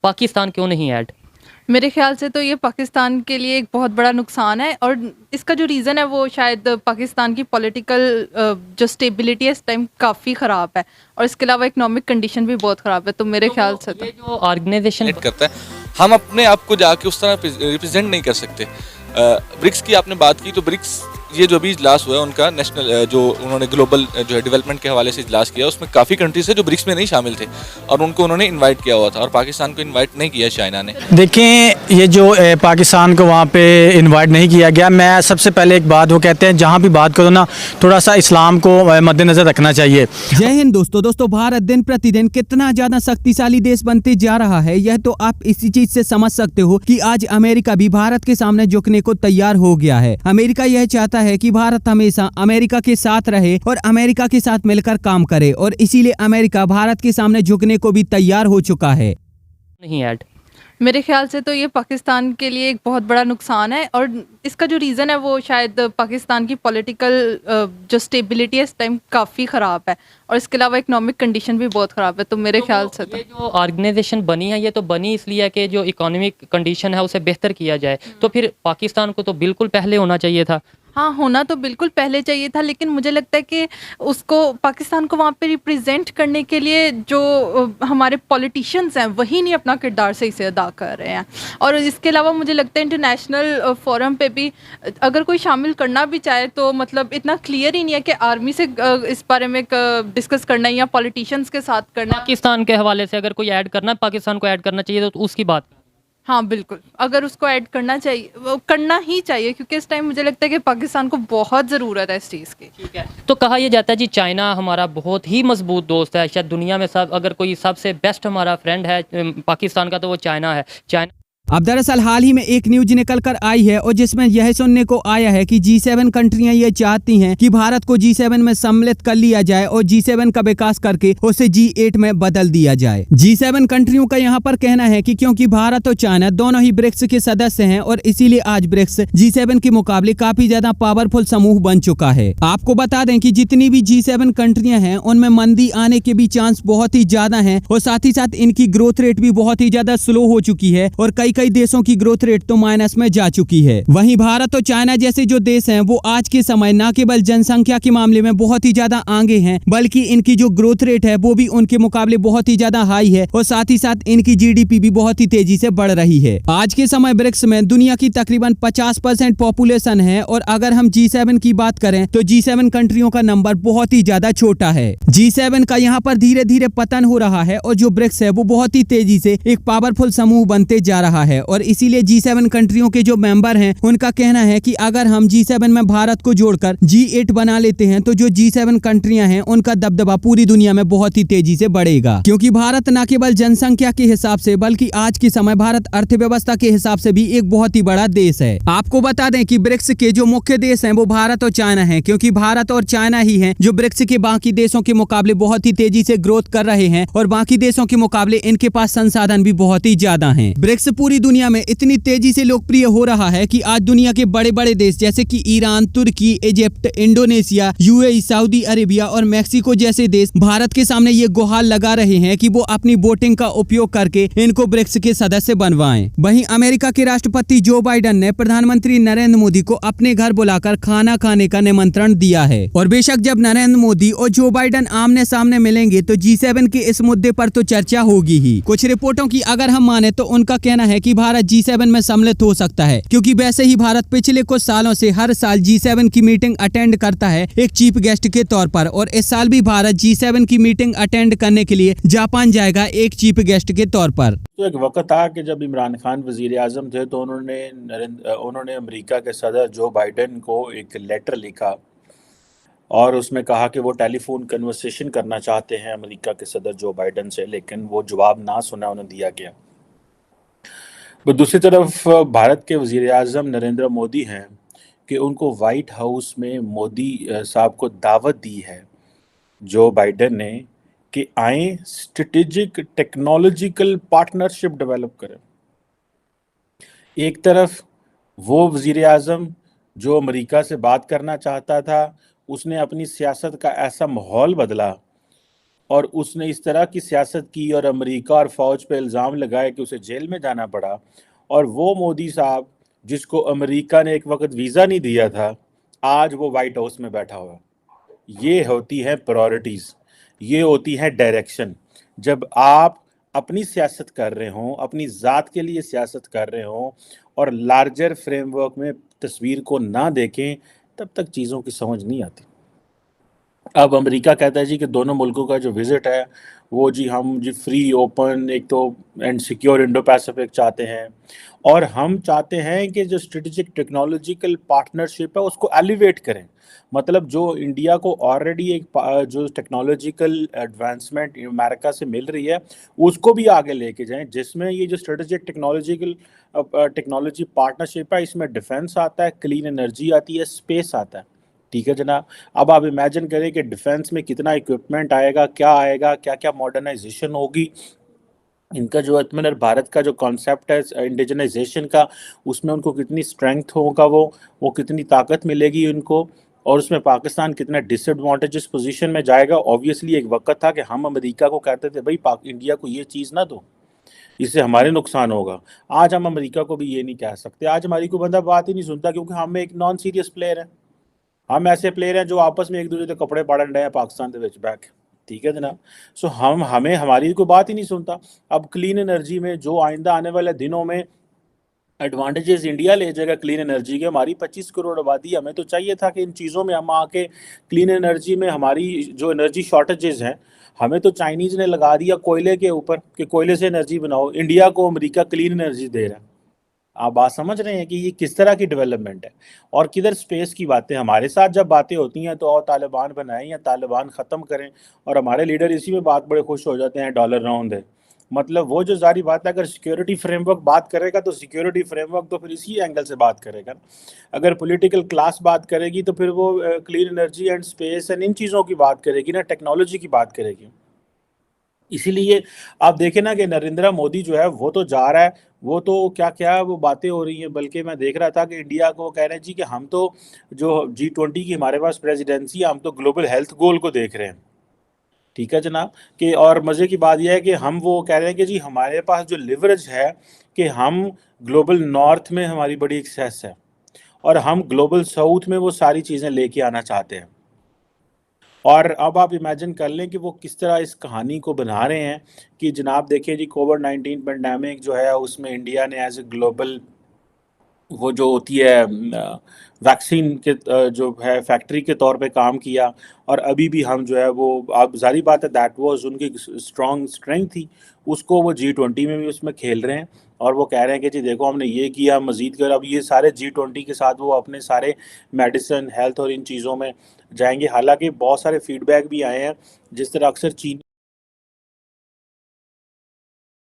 पाकिस्तान क्यों नहीं ऐड? मेरे ख्याल से तो ये पाकिस्तान के लिए एक बहुत बड़ा नुकसान है, और इसका जो रीज़न है वो शायद पाकिस्तान की पॉलिटिकल जो स्टेबिलिटी है इस टाइम काफ़ी ख़राब है, और इसके अलावा इकोनॉमिक कंडीशन भी बहुत ख़राब है। तो मेरे ख्याल से तो ये जो ऑर्गेनाइजेशन करता है, हम अपने आप को जाके उस तरह रिप्रेजेंट नहीं कर सकते। ब्रिक्स की आपने बात की, तो ब्रिक्स ये जो अभी इजलास हुआ है उनका नेशनल जो उन्होंने ग्लोबल जो है डेवलपमेंट के हवाले से इजलास किया, उसमें काफ़ी कंट्रीज है जो ब्रिक्स में नहीं शामिल थे और उनको उन्होंने इनवाइट किया हुआ था, और पाकिस्तान को इनवाइट नहीं किया चाइना ने। देखें, ये जो पाकिस्तान को वहाँ पे इनवाइट नहीं किया गया, मैं सबसे पहले एक बात वो कहते हैं जहाँ भी बात करो ना, थोड़ा सा इस्लाम को मद्देनज़र रखना चाहिए। जय हिंद दोस्तों भारत दिन प्रतिदिन कितना ज्यादा शक्तिशाली देश बनते जा रहा है, यह तो आप इसी चीज से समझ सकते हो कि आज अमेरिका भी भारत के सामने झुकने को तैयार हो गया है। अमेरिका यह चाहता है कि भारत हमेशा अमेरिका के साथ रहे और अमेरिका के साथ मिलकर काम करे, और इसीलिए अमेरिका भारत के सामने झुकने को भी तैयार हो चुका है। नहीं ऐड? मेरे ख्याल से तो ये पाकिस्तान के लिए एक बहुत बड़ा नुकसान है, और इसका जो रीज़न है वो शायद पाकिस्तान की पॉलिटिकल जो स्टेबिलिटी है इस टाइम काफ़ी ख़राब है, और इसके अलावा इकोनॉमिक कंडीशन भी बहुत ख़राब है। तो मेरे ख्याल से तो ये जो ऑर्गेनाइजेशन बनी है, ये तो बनी इसलिए है कि जो इकोनॉमिक कंडीशन है उसे बेहतर किया जाए, तो फिर पाकिस्तान को तो बिल्कुल पहले होना चाहिए था। हाँ, होना तो बिल्कुल पहले चाहिए था, लेकिन मुझे लगता है कि उसको पाकिस्तान को वहाँ पे रिप्रेजेंट करने के लिए जो हमारे पॉलिटिशियंस हैं वही नहीं अपना किरदार सही से अदा कर रहे हैं। और इसके अलावा मुझे लगता है इंटरनेशनल फोरम पे भी अगर कोई शामिल करना भी चाहे तो मतलब इतना क्लियर ही नहीं है कि आर्मी से इस बारे में डिस्कस करना है या पॉलिटिशियंस के साथ करना है। पाकिस्तान के हवाले से अगर कोई ऐड करना है, पाकिस्तान को ऐड करना चाहिए तो उसकी बात। हाँ बिल्कुल, अगर उसको ऐड करना चाहिए, वो करना ही चाहिए, क्योंकि इस टाइम मुझे लगता है कि पाकिस्तान को बहुत ज़रूरत है इस चीज़ की। ठीक है, तो कहा यह जाता है जी चाइना हमारा बहुत ही मजबूत दोस्त है, शायद दुनिया में सब अगर कोई सबसे बेस्ट हमारा फ्रेंड है पाकिस्तान का तो वो चाइना है। चाइना अब दरअसल हाल ही में एक न्यूज निकल कर आई है और जिसमें यह सुनने को आया है कि G7 कंट्रियां ये चाहती हैं कि भारत को G7 में सम्मिलित कर लिया जाए और G7 का विकास करके उसे G8 में बदल दिया जाए। G7 कंट्रियों का यहाँ पर कहना है कि क्योंकि भारत और चाइना दोनों ही ब्रिक्स के सदस्य हैं और इसीलिए आज ब्रिक्स G7 के मुकाबले काफी ज्यादा पावरफुल समूह बन चुका है। आपको बता दें कि जितनी भी G7 कंट्रियां हैं उनमें मंदी आने के भी चांस बहुत ही ज्यादा है, और साथ ही साथ इनकी ग्रोथ रेट भी बहुत ही ज्यादा स्लो हो चुकी है और कई देशों की ग्रोथ रेट तो माइनस में जा चुकी है। वहीं भारत और चाइना जैसे जो देश हैं वो आज के समय न केवल जनसंख्या के मामले में बहुत ही ज्यादा आगे हैं, बल्कि इनकी जो ग्रोथ रेट है वो भी उनके मुकाबले बहुत ही ज्यादा हाई है, और साथ ही साथ इनकी जीडीपी भी बहुत ही तेजी से बढ़ रही है। आज के समय ब्रिक्स में दुनिया की तकरीबन 50% पॉपुलेशन है, और अगर हम G7 की बात करें तो G7 कंट्रियों का नंबर बहुत ही ज्यादा छोटा है। G7 का यहाँ पर धीरे धीरे पतन हो रहा है, और जो ब्रिक्स है वो बहुत ही तेजी से एक पावरफुल समूह बनते जा रहा है, और इसीलिए G7 कंट्रियों के जो मेंबर हैं उनका कहना है कि अगर हम G7 में भारत को जोड़कर G8 बना लेते हैं तो जो G7 कंट्रियां हैं उनका दबदबा पूरी दुनिया में बहुत ही तेजी से बढ़ेगा, क्योंकि भारत न केवल जनसंख्या के हिसाब से बल्कि आज के समय भारत अर्थव्यवस्था के हिसाब से भी एक बहुत ही बड़ा देश है। आपको बता दें कि ब्रिक्स के जो मुख्य देश हैं वो भारत और चाइना है, क्योंकि भारत और चाइना ही है जो ब्रिक्स के बाकी देशों के मुकाबले बहुत ही तेजी से ग्रोथ कर रहे हैं, और बाकी देशों के मुकाबले इनके पास संसाधन भी बहुत ही ज्यादा है। ब्रिक्स पूरी दुनिया में इतनी तेजी से लोकप्रिय हो रहा है कि आज दुनिया के बड़े बड़े देश जैसे कि ईरान, तुर्की, Egypt, Indonesia, UAE, Saudi Arabia और मेक्सिको जैसे देश भारत के सामने ये गुहार लगा रहे हैं कि वो अपनी वोटिंग का उपयोग करके इनको ब्रिक्स के सदस्य बनवाएं। वहीं अमेरिका के राष्ट्रपति जो बाइडेन ने प्रधानमंत्री नरेंद्र मोदी को अपने घर बुलाकर खाना खाने का निमंत्रण दिया है, और बेशक जब नरेंद्र मोदी और जो बाइडेन आमने सामने मिलेंगे तो G7 के इस मुद्दे पर तो चर्चा होगी ही। कुछ रिपोर्टों की अगर हम माने तो उनका कहना है कि भारत G7 में सम्मिलित हो सकता है, क्योंकि वैसे ही भारत पिछले कुछ सालों से हर साल G7 की मीटिंग अटेंड करता है एक चीफ गेस्ट के तौर पर, और इस साल भी भारत G7 की मीटिंग अटेंड करने के लिए जापान जाएगा एक चीफ गेस्ट के तौर पर। तो एक वक्त था कि जब इमरान खान वजीर आजम थे तो उन्होंने अमेरिका के सदर जो बाइडेन को एक लेटर लिखा और उसमें कहा कि वो टेलीफोन कन्वर्सेशन करना चाहते हैं अमेरिका के सदर जो बाइडेन से, लेकिन वो जवाब ना सुना उन्हें दिया गया। पर दूसरी तरफ भारत के वजीर आज़म नरेंद्र मोदी हैं कि उनको वाइट हाउस में मोदी साहब को दावत दी है जो बाइडेन ने कि आए स्ट्रेटेजिक टेक्नोलॉजिकल पार्टनरशिप डेवलप करें। एक तरफ वो वजीर आज़म जो अमेरिका से बात करना चाहता था उसने अपनी सियासत का ऐसा माहौल बदला और उसने इस तरह की सियासत की और अमेरिका और फ़ौज पे इल्ज़ाम लगाए कि उसे जेल में जाना पड़ा। और वो मोदी साहब जिसको अमेरिका ने एक वक्त वीज़ा नहीं दिया था, आज वो वाइट हाउस में बैठा हुआ है। ये होती है प्रायोरिटीज़, ये होती है डायरेक्शन। जब आप अपनी सियासत कर रहे हों, अपनी ज़ात के लिए सियासत कर रहे हों और लार्जर फ्रेमवर्क में तस्वीर को ना देखें, तब तक चीज़ों की समझ नहीं आती। अब अमेरिका कहता है जी कि दोनों मुल्कों का जो विज़िट है वो जी हम जी फ्री ओपन एक तो एंड सिक्योर इंडो पैसिफिक चाहते हैं, और हम चाहते हैं कि जो स्ट्रेटेजिक टेक्नोलॉजिकल पार्टनरशिप है उसको एलिवेट करें। मतलब जो इंडिया को ऑलरेडी जो टेक्नोलॉजिकल एडवांसमेंट अमेरिका से मिल रही है उसको भी आगे लेके जाएं, जिसमें ये जो स्ट्रेटेजिक टेक्नोलॉजी पार्टनरशिप है इसमें डिफेंस आता है, क्लीन एनर्जी आती है, स्पेस आता है। ठीक है जनाब। अब आप इमेजिन करें कि डिफेंस में कितना इक्विपमेंट आएगा, क्या क्या मॉडर्नाइजेशन होगी। इनका जो आत्मनिर्भर भारत का जो कॉन्सेप्ट है इंडिजनाइजेशन का, उसमें उनको कितनी स्ट्रेंथ होगा, वो कितनी ताकत मिलेगी उनको, और उसमें पाकिस्तान कितना डिसएडवांटेजेस पोजीशन में जाएगा। ऑब्वियसली एक वक्त था कि हम अमेरिका को कहते थे भाई इंडिया को ये चीज़ ना दो, इससे हमारे नुकसान होगा। आज हम अमेरिका को भी ये नहीं कह सकते। आज हमारी कोई बंदा बात ही नहीं सुनता क्योंकि हम एक नॉन सीरियस प्लेयर हैं। हम ऐसे प्लेयर हैं जो आपस में एक दूसरे के कपड़े पाड़न रहे हैं पाकिस्तान के विच बैक। ठीक है जनाब। सो हमें हमारी कोई बात ही नहीं सुनता। अब क्लीन एनर्जी में जो आइंदा आने वाले दिनों में एडवांटेजेस इंडिया ले जाएगा क्लीन एनर्जी के, हमारी 25 करोड़ आबादी, हमें तो चाहिए था कि इन चीज़ों में हम आके क्लीन एनर्जी में हमारी जो एनर्जी शॉर्टेजेस हैं, हमें तो चाइनीज़ ने लगा दिया कोयले के ऊपर कि कोयले से एनर्जी बनाओ। इंडिया को अमेरिका क्लीन एनर्जी दे रहा है। आप बात समझ रहे हैं कि ये किस तरह की डेवलपमेंट है। और किधर स्पेस की बातें, हमारे साथ जब बातें होती हैं तो और तालिबान बनाएं या तालिबान ख़त्म करें, और हमारे लीडर इसी में बात बड़े खुश हो जाते हैं डॉलर राउंड है। मतलब वो जो जारी बात है, अगर सिक्योरिटी फ्रेमवर्क बात करेगा तो सिक्योरिटी फ्रेमवर्क तो फिर इसी एंगल से बात करेगा। अगर पॉलिटिकल क्लास बात करेगी तो फिर वो clean energy and space and in चीज़ों की बात करेगी ना, टेक्नोलॉजी की बात करेगी। इसीलिए आप देखें ना कि नरेंद्र मोदी जो है वो तो जा रहा है, वो तो क्या क्या वो बातें हो रही हैं। बल्कि मैं देख रहा था कि इंडिया को कह रहे हैं जी कि हम तो जो G20 की हमारे पास प्रेसिडेंसी है, हम तो ग्लोबल हेल्थ गोल को देख रहे हैं। ठीक है जनाब। कि और मज़े की बात यह है कि हम वो कह रहे हैं कि जी हमारे पास जो लिवरेज है कि हम ग्लोबल नॉर्थ में हमारी बड़ी एक्सेस है और हम ग्लोबल साउथ में वो सारी चीज़ें लेके आना चाहते हैं। और अब आप इमेजिन कर लें कि वो किस तरह इस कहानी को बना रहे हैं कि जनाब देखिए जी कोविड-19 पेंडेमिक जो है उसमें इंडिया ने एज ए ग्लोबल वो जो होती है वैक्सीन के जो है फैक्ट्री के तौर पे काम किया। और अभी भी हम जो है वो, अब जारी बात है दैट वाज उनकी स्ट्रॉन्ग स्ट्रेंथ थी, उसको वो G20 में भी उसमें खेल रहे हैं। और वो कह रहे हैं कि जी देखो हमने ये किया, मज़ीद कर। अब ये सारे G20 के साथ वो अपने सारे मेडिसिन हेल्थ और इन चीज़ों में जाएंगे। हालांकि बहुत सारे फीडबैक भी आए हैं, जिस तरह अक्सर चीन